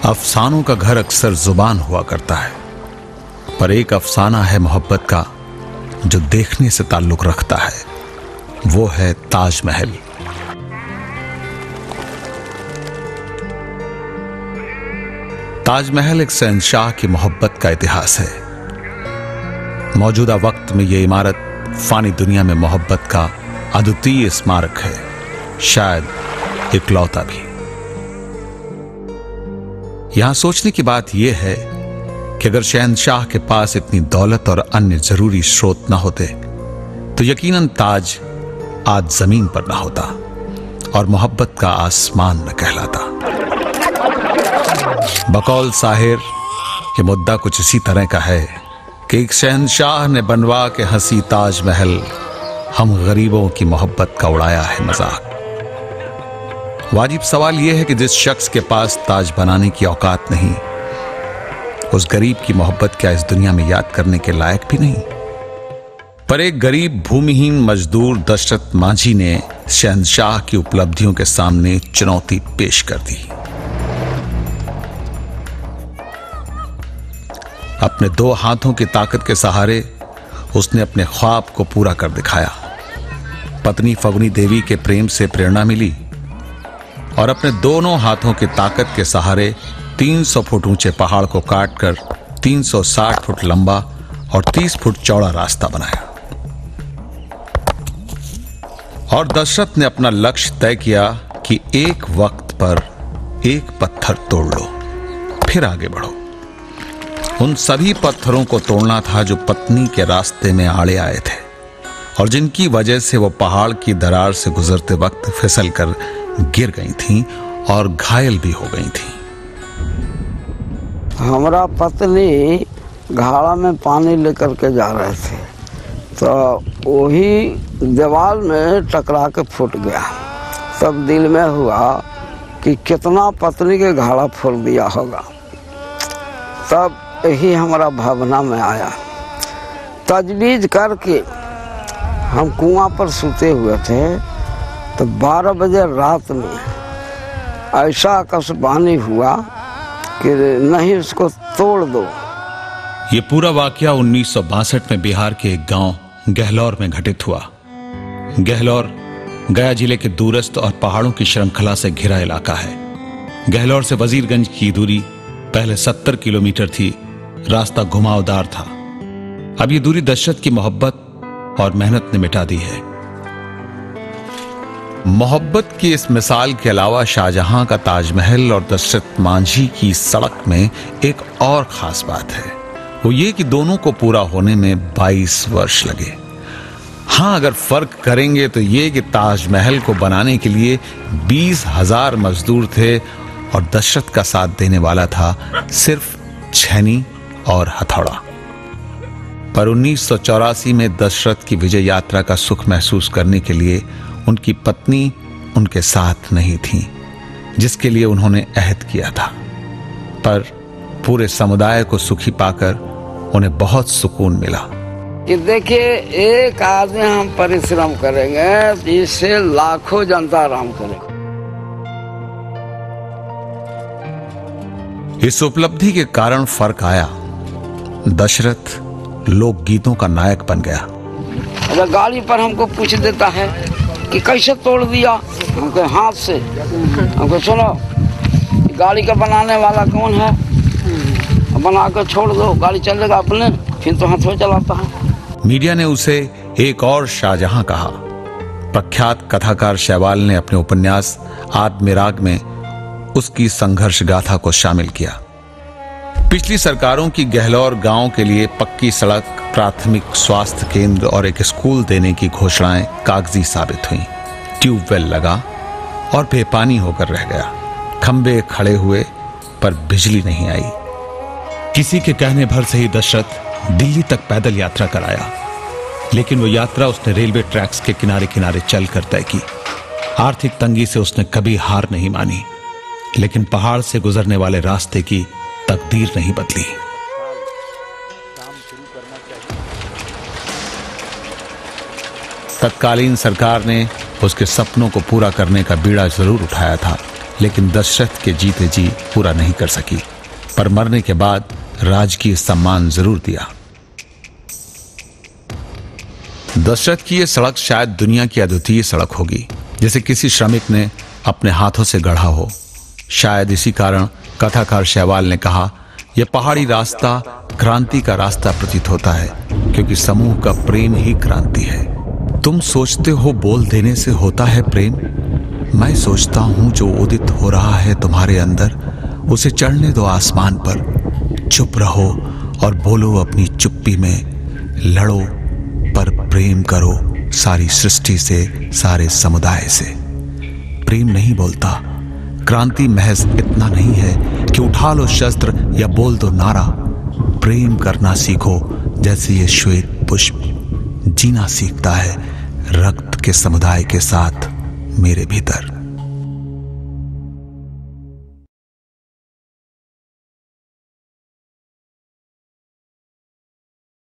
अफसानों का घर अक्सर जुबान हुआ करता है, पर एक अफसाना है मोहब्बत का जो देखने से ताल्लुक रखता है। वो है ताजमहल। ताजमहल एक शहंशाह की मोहब्बत का इतिहास है। मौजूदा वक्त में यह इमारत फानी दुनिया में मोहब्बत का अद्वितीय स्मारक है, शायद इकलौता भी। यहां सोचने की बात यह है कि अगर शहंशाह के पास इतनी दौलत और अन्य जरूरी स्रोत न होते तो यकीनन ताज आज जमीन पर ना होता और मोहब्बत का आसमान न कहलाता। बकौल साहिर ये मुद्दा कुछ इसी तरह का है कि एक शहंशाह ने बनवा के हंसी ताजमहल हम गरीबों की मोहब्बत का उड़ाया है मजाक। वाजिब सवाल यह है कि जिस शख्स के पास ताज बनाने की औकात नहीं, उस गरीब की मोहब्बत क्या इस दुनिया में याद करने के लायक भी नहीं। पर एक गरीब भूमिहीन मजदूर दशरथ मांझी ने शहंशाह की उपलब्धियों के सामने चुनौती पेश कर दी। अपने दो हाथों की ताकत के सहारे उसने अपने ख्वाब को पूरा कर दिखाया। पत्नी फगुनी देवी के प्रेम से प्रेरणा मिली और अपने दोनों हाथों की ताकत के सहारे 300 फुट ऊंचे पहाड़ को काटकर 360 फुट लंबा और 30 फुट चौड़ा रास्ता बनाया। और दशरथ ने अपना लक्ष्य तय किया कि एक वक्त पर एक पत्थर तोड़ लो, फिर आगे बढ़ो। उन सभी पत्थरों को तोड़ना था जो पत्नी के रास्ते में आड़े आए थे और जिनकी वजह से वो पहाड़ की दरार से गुजरते वक्त फिसल कर गिर गई थीं और घायल भी हो गई थीं। हमारा पत्नी घाड़ा में पानी लेकर के जा रहे थे तो वही दीवार में टकरा के फूट गया। तब दिल में हुआ कि कितना पत्नी के घाड़ा फोड़ दिया होगा। तब यही हमारा भावना में आया। तजवीज करके हम कुआं पर सूते हुए थे तो 12 बजे रात में ऐसा आकाशवाणी हुआ कि नहीं उसको तोड़ दो। ये पूरा वाकया 1962 में बिहार के एक गांव गहलौर में घटित हुआ। गहलौर गया जिले के दूरस्थ और पहाड़ों की श्रृंखला से घिरा इलाका है। गहलौर से वजीरगंज की दूरी पहले 70 किलोमीटर थी। रास्ता घुमावदार था। अब ये दूरी दशरथ की मोहब्बत और मेहनत ने मिटा दी है। मोहब्बत की इस मिसाल के अलावा शाहजहां का ताजमहल और दशरथ मांझी की सड़क में एक और खास बात है। वो ये कि दोनों को पूरा होने में 22 वर्ष लगे। हां, अगर फर्क करेंगे तो ये कि ताजमहल को बनाने के लिए 20,000 मजदूर थे और दशरथ का साथ देने वाला था सिर्फ छेनी और हथौड़ा। पर 1984 में दशरथ की विजय यात्रा का सुख महसूस करने के लिए उनकी पत्नी उनके साथ नहीं थी, जिसके लिए उन्होंने अहद किया था। पर पूरे समुदाय को सुखी पाकर उन्हें बहुत सुकून मिला कि देखिए, एक आदमी हम परिश्रम करेंगे इससे लाखों जनता आराम करेगी। इस उपलब्धि के कारण फर्क आया। दशरथ लोकगीतों का नायक बन गया। अगर गाड़ी पर हमको पूछ देता है कि कैसे तोड़ दिया, हमको हाथ से, हमको सुनो गाड़ी का बनाने वाला कौन है, बना कर छोड़ दो, गाड़ी चलेगा अपने, फिर तो हाथ में चलाता है। मीडिया ने उसे एक और शाहजहां कहा। प्रख्यात कथाकार शैवाल ने अपने उपन्यास आत्मराग में उसकी संघर्ष गाथा को शामिल किया। पिछली सरकारों की गहलौर गांव के लिए पक्की सड़क, प्राथमिक स्वास्थ्य केंद्र और एक स्कूल देने की घोषणाएं कागजी साबित हुई। ट्यूबवेल लगा और बेपानी होकर रह गया। खंबे खड़े हुए पर बिजली नहीं आई। किसी के कहने भर से ही दशरथ दिल्ली तक पैदल यात्रा कराया, लेकिन वो यात्रा उसने रेलवे ट्रैक्स के किनारे किनारे चलकर तय की। आर्थिक तंगी से उसने कभी हार नहीं मानी, लेकिन पहाड़ से गुजरने वाले रास्ते की तकदीर नहीं बदली। तत्कालीन सरकार ने उसके सपनों को पूरा करने का बीड़ा जरूर उठाया था, लेकिन दशरथ के जीते जी पूरा नहीं कर सकी, पर मरने के बाद राजकीय सम्मान जरूर दिया। दशरथ की यह सड़क शायद दुनिया की अद्वितीय सड़क होगी, जैसे किसी श्रमिक ने अपने हाथों से गढ़ा हो। शायद इसी कारण कथाकार शैवाल ने कहा, यह पहाड़ी रास्ता क्रांति का रास्ता प्रतीत होता है, क्योंकि समूह का प्रेम ही क्रांति है। तुम सोचते हो बोल देने से होता है प्रेम, मैं सोचता हूं जो उदित हो रहा है तुम्हारे अंदर, उसे चढ़ने दो आसमान पर। चुप रहो और बोलो अपनी चुप्पी में, लड़ो पर प्रेम करो सारी सृष्टि से, सारे समुदाय से। प्रेम नहीं बोलता, क्रांति महज इतना नहीं है कि उठा लो शस्त्र या बोल दो नारा। प्रेम करना सीखो जैसे ये श्वेत पुष्प जीना सीखता है रक्त के समुदाय के साथ मेरे भीतर।